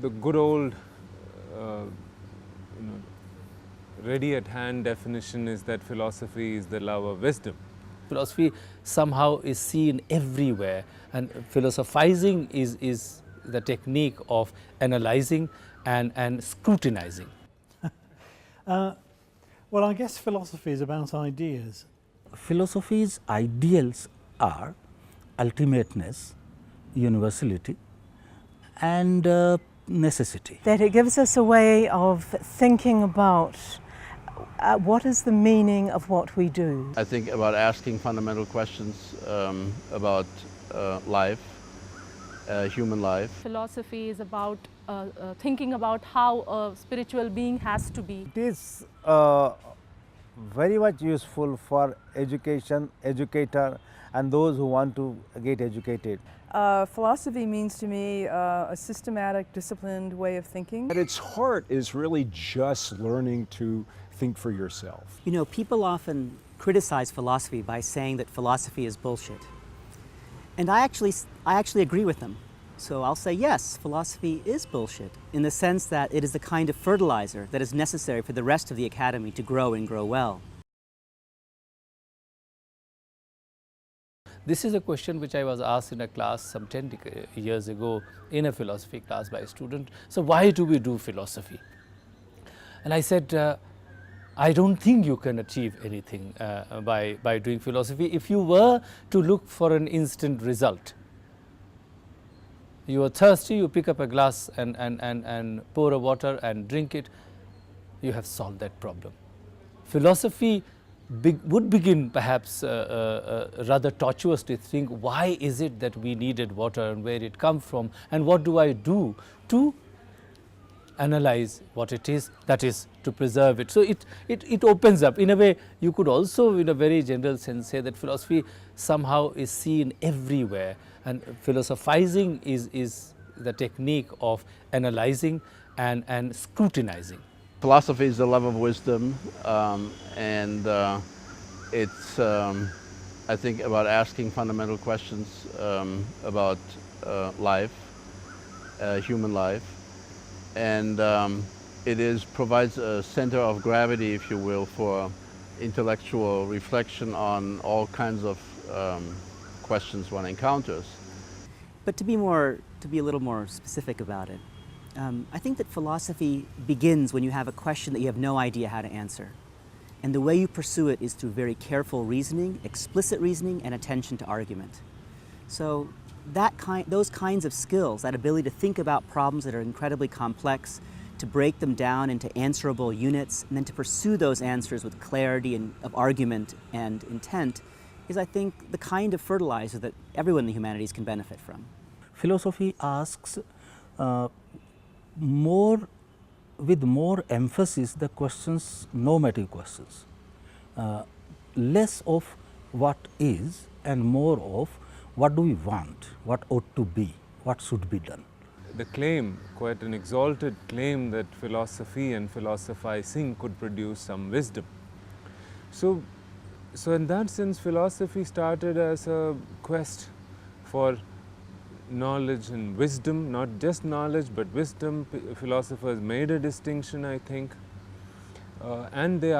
The good old ready at hand definition is that philosophy is the love of wisdom. Philosophy somehow is seen everywhere, and philosophizing is the technique of analyzing and scrutinizing. Well, I guess philosophy is about ideas. Philosophy's ideals are ultimateness, universality, and necessity. That it gives us a way of thinking about what is the meaning of what we do. I think about asking fundamental questions about life, human life. Philosophy is about thinking about how a spiritual being has to be. It is very much useful for education, educator, and those who want to get educated. Philosophy means to me a systematic, disciplined way of thinking. At its heart is really just learning to think for yourself. You know, people often criticize philosophy by saying that philosophy is bullshit. And I actually agree with them. So I'll say yes, philosophy is bullshit in the sense that it is the kind of fertilizer that is necessary for the rest of the academy to grow and grow well. This is a question which I was asked in a class some 10 years ago in a philosophy class by a student. So why do we do philosophy? And I said, I don't think you can achieve anything by doing philosophy. If you were to look for an instant result, you are thirsty, you pick up a glass and pour a water and drink it, you have solved that problem. Philosophy would begin perhaps rather tortuous to think, why is it that we needed water and where it come from, and what do I do to analyze what it is, that is to preserve it. So it opens up. In a way, you could also in a very general sense say that philosophy somehow is seen everywhere, and philosophizing is the technique of analyzing and scrutinizing. Philosophy is the love of wisdom, and it's, I think, about asking fundamental questions about life, human life, and it provides a center of gravity, if you will, for intellectual reflection on all kinds of questions one encounters. But to be a little more specific about it, I think that philosophy begins when you have a question that you have no idea how to answer. And the way you pursue it is through very careful reasoning, explicit reasoning, and attention to argument. So those kinds of skills, that ability to think about problems that are incredibly complex, to break them down into answerable units, and then to pursue those answers with clarity of argument and intent, is, I think, the kind of fertilizer that everyone in the humanities can benefit from. Philosophy asks with more emphasis the questions, normative questions, less of what is and more of what do we want, what ought to be, what should be done. The claim, quite an exalted claim, that philosophy and philosophizing could produce some wisdom. So in that sense, philosophy started as a quest for knowledge and wisdom, not just knowledge but wisdom. Philosophers made a distinction, I think, and they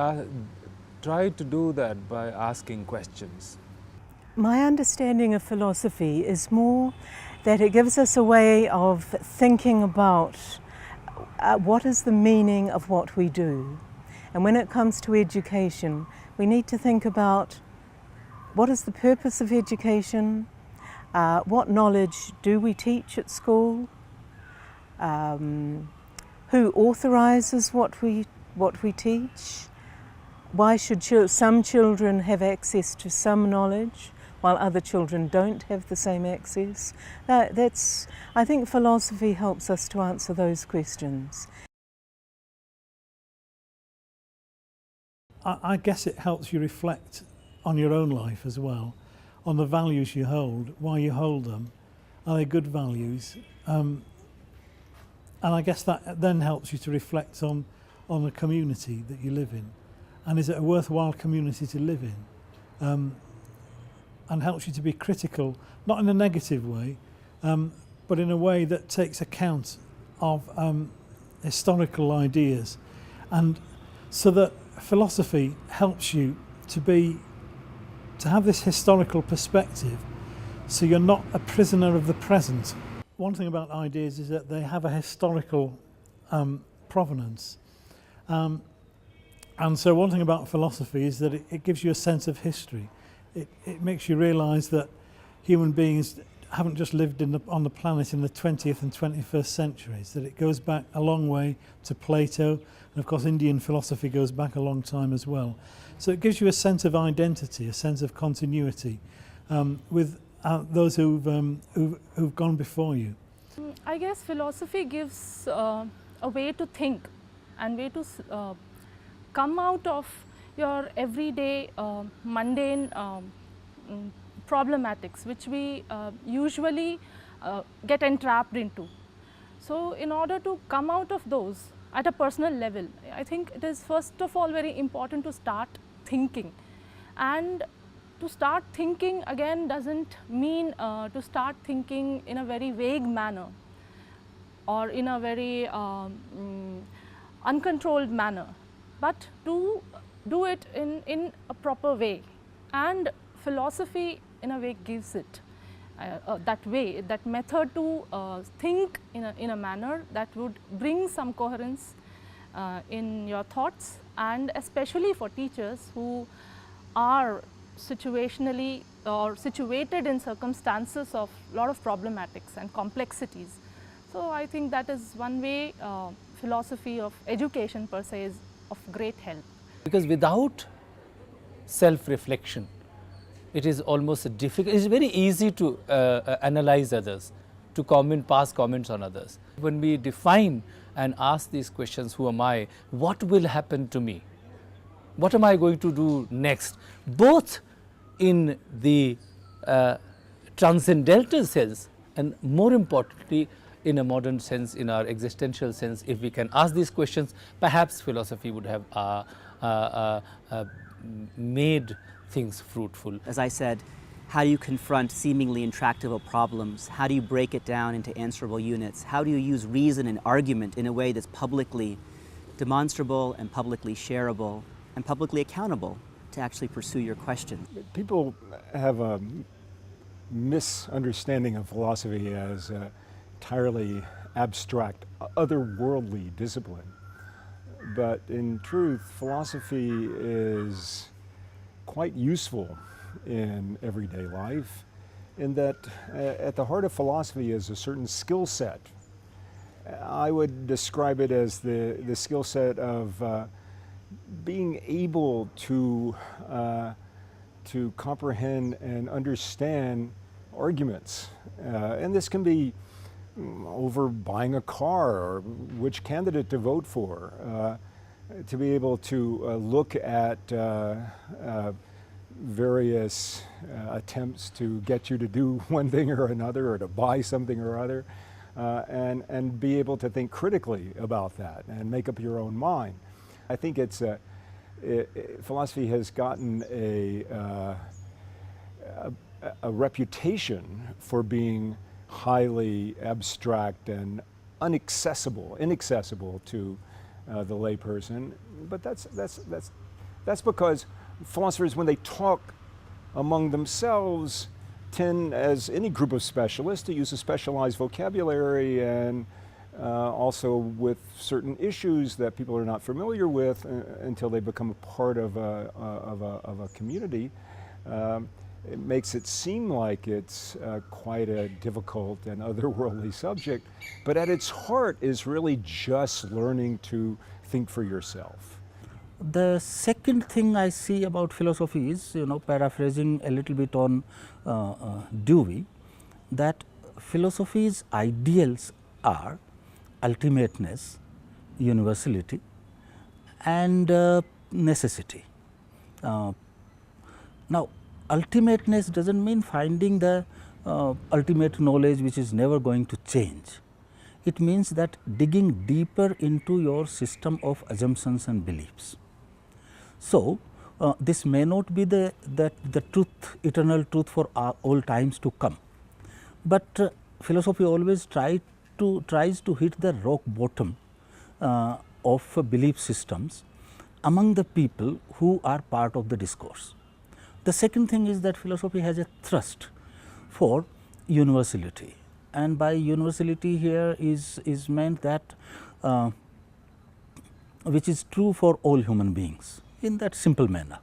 tried to do that by asking questions. My understanding of philosophy is more that it gives us a way of thinking about what is the meaning of what we do. And when it comes to education, we need to think about what is the purpose of education, what knowledge do we teach at school, who authorises what we teach, why should some children have access to some knowledge while other children don't have the same access. I think philosophy helps us to answer those questions. I guess it helps you reflect on your own life as well, on the values you hold, why you hold them, are they good values? And I guess that then helps you to reflect on the community that you live in. And is it a worthwhile community to live in? And helps you to be critical, not in a negative way, but in a way that takes account of historical ideas, and so that philosophy helps you to have this historical perspective, so you're not a prisoner of the present. One thing about ideas is that they have a historical provenance. And so one thing about philosophy is that it gives you a sense of history. It makes you realise that human beings haven't just lived on the planet in the 20th and 21st centuries, that it goes back a long way to Plato, and of course Indian philosophy goes back a long time as well. So it gives you a sense of identity, a sense of continuity with those who've gone before you. I guess philosophy gives a way to think and way to come out of your everyday mundane problematics which we usually get entrapped into. So in order to come out of those at a personal level, I think it is first of all very important to start thinking. And to start thinking again doesn't mean to start thinking in a very vague manner or in a very uncontrolled manner, but to do it in a proper way. And philosophy in a way gives it that way, that method to think in a manner that would bring some coherence in your thoughts, and especially for teachers who are situationally or situated in circumstances of a lot of problematics and complexities. So I think that is one way philosophy of education per se is of great help. Because without self-reflection, it is almost difficult. It's very easy to analyze others, to pass comments on others. When we define and ask these questions, who am I? What will happen to me? What am I going to do next? Both in the transcendental sense and more importantly in a modern sense, in our existential sense, if we can ask these questions, perhaps philosophy would have made things fruitful. As I said, how do you confront seemingly intractable problems? How do you break it down into answerable units? How do you use reason and argument in a way that's publicly demonstrable and publicly shareable and publicly accountable to actually pursue your question? People have a misunderstanding of philosophy as a entirely abstract, otherworldly discipline. But in truth, philosophy is quite useful in everyday life, in that at the heart of philosophy is a certain skill set. I would describe it as the skill set of being able to comprehend and understand arguments. And this can be over buying a car or which candidate to vote for, to be able to look at various attempts to get you to do one thing or another, or to buy something or other, and be able to think critically about that and make up your own mind. I think philosophy has gotten a reputation for being highly abstract and inaccessible to the layperson, but that's because philosophers, when they talk among themselves, tend, as any group of specialists, to use a specialized vocabulary, and also with certain issues that people are not familiar with until they become a part of a community. It makes it seem like it's quite a difficult and otherworldly subject, but at its heart is really just learning to think for yourself. The second thing I see about philosophy is, paraphrasing a little bit on Dewey, that philosophy's ideals are ultimateness, universality, and necessity. Now, ultimateness doesn't mean finding the ultimate knowledge which is never going to change. It means that digging deeper into your system of assumptions and beliefs. So, this may not be the truth, eternal truth for all times to come, but philosophy always tries tries to hit the rock bottom of belief systems among the people who are part of the discourse. The second thing is that philosophy has a thrust for universality, and by universality here is meant that which is true for all human beings in that simple manner.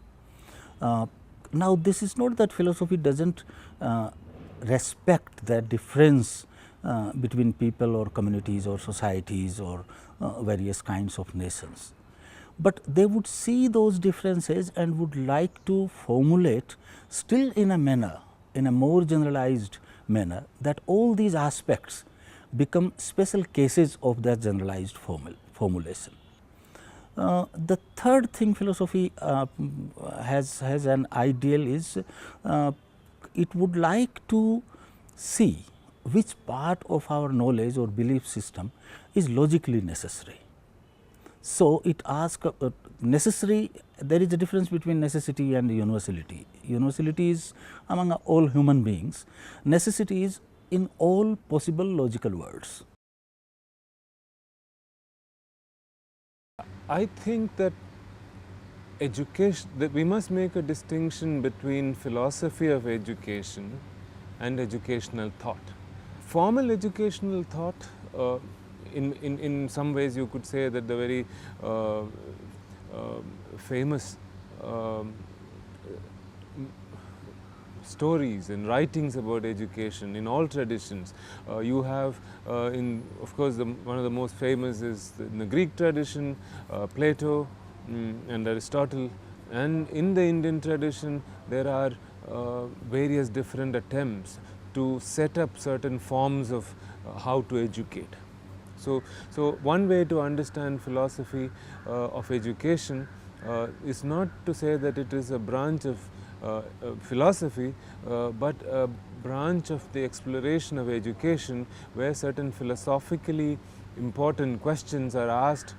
Now, this is not that philosophy does not respect the difference between people or communities or societies or various kinds of nations, but they would see those differences and would like to formulate still in a manner, in a more generalized manner, that all these aspects become special cases of that generalized formulation. The third thing philosophy has an ideal is it would like to see which part of our knowledge or belief system is logically necessary. So, it asks necessary, there is a difference between necessity and universality. Universality is among all human beings, necessity is in all possible logical worlds. I think that that we must make a distinction between philosophy of education and educational thought. Formal educational thought, in some ways you could say that the very famous stories and writings about education in all traditions. You have of course, one of the most famous is in the Greek tradition, Plato and Aristotle, and in the Indian tradition there are various different attempts to set up certain forms of how to educate. So one way to understand philosophy of education is not to say that it is a branch of philosophy, but a branch of the exploration of education where certain philosophically important questions are asked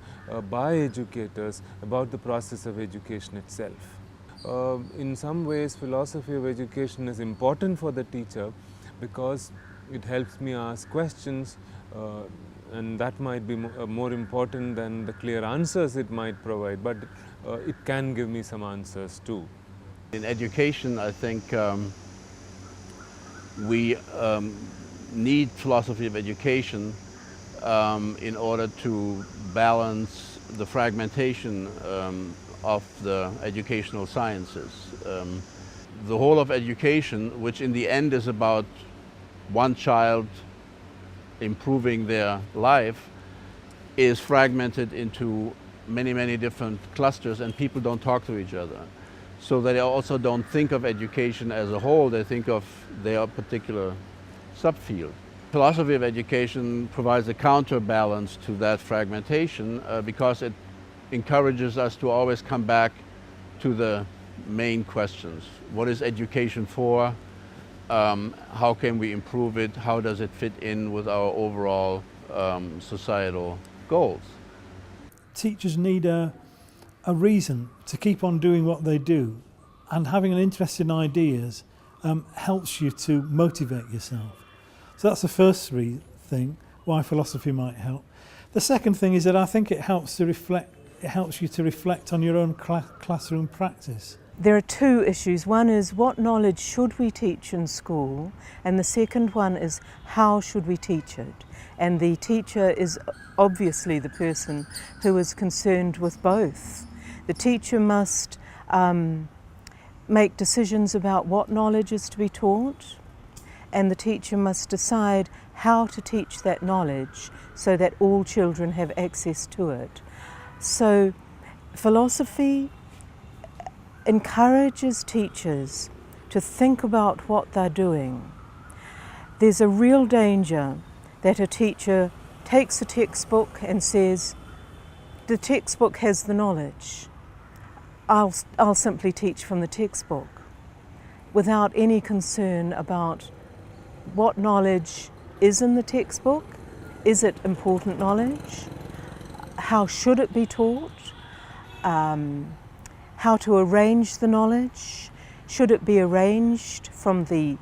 by educators about the process of education itself. In some ways, philosophy of education is important for the teacher because it helps me ask questions, and that might be more important than the clear answers it might provide, but it can give me some answers too. In education, I think we need philosophy of education in order to balance the fragmentation of the educational sciences. The whole of education, which in the end is about one child improving their life, is fragmented into many different clusters, and people don't talk to each other. So they also don't think of education as a whole, they think of their particular subfield. Philosophy of education provides a counterbalance to that fragmentation because it encourages us to always come back to the main questions. What is education for? How can we improve it? How does it fit in with our overall societal goals? Teachers need a reason to keep on doing what they do, and having an interest in ideas helps you to motivate yourself. So that's the first thing why philosophy might help. The second thing is that I think it helps you to reflect on your own classroom practice. There are two issues. One is what knowledge should we teach in school, and the second one is how should we teach it. And the teacher is obviously the person who is concerned with both. The teacher must make decisions about what knowledge is to be taught, and the teacher must decide how to teach that knowledge so that all children have access to it. So philosophy encourages teachers to think about what they're doing. There's a real danger that a teacher takes a textbook and says, the textbook has the knowledge, I'll simply teach from the textbook, without any concern about what knowledge is in the textbook. Is it important knowledge? How should it be taught? How to arrange the knowledge? Should it be arranged from the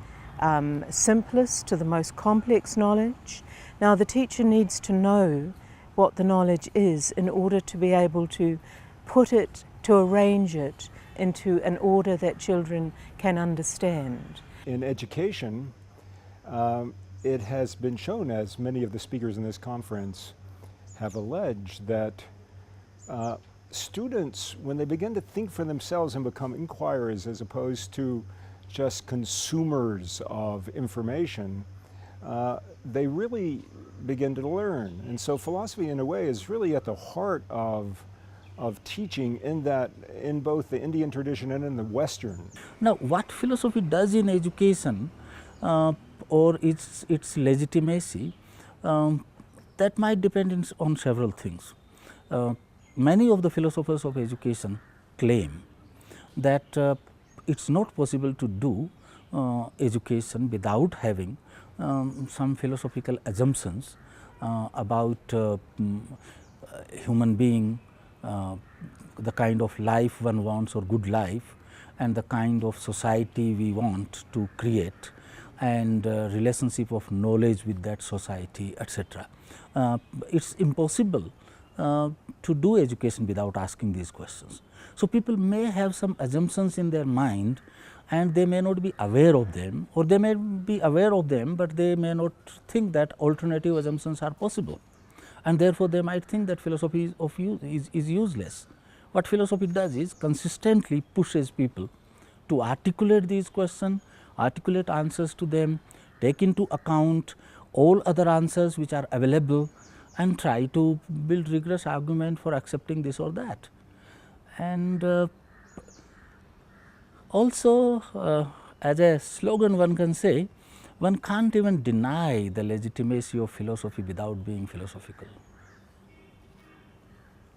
simplest to the most complex knowledge? Now the teacher needs to know what the knowledge is in order to be able to put it, to arrange it into an order that children can understand. In education, it has been shown, as many of the speakers in this conference have alleged, that students, when they begin to think for themselves and become inquirers as opposed to just consumers of information, they really begin to learn. And so philosophy, in a way, is really at the heart of teaching in both the Indian tradition and in the Western. Now, what philosophy does in education or its legitimacy, that might depend on several things. Many of the philosophers of education claim that it's not possible to do education without having some philosophical assumptions about human being, the kind of life one wants or good life, and the kind of society we want to create, and relationship of knowledge with that society, etc. It's impossible to do education without asking these questions. So, people may have some assumptions in their mind and they may not be aware of them, or they may be aware of them, but they may not think that alternative assumptions are possible, and therefore, they might think that philosophy is useless. What philosophy does is consistently pushes people to articulate these questions, articulate answers to them, take into account all other answers which are available, and try to build rigorous argument for accepting this or that. And also, as a slogan, one can say, one can't even deny the legitimacy of philosophy without being philosophical.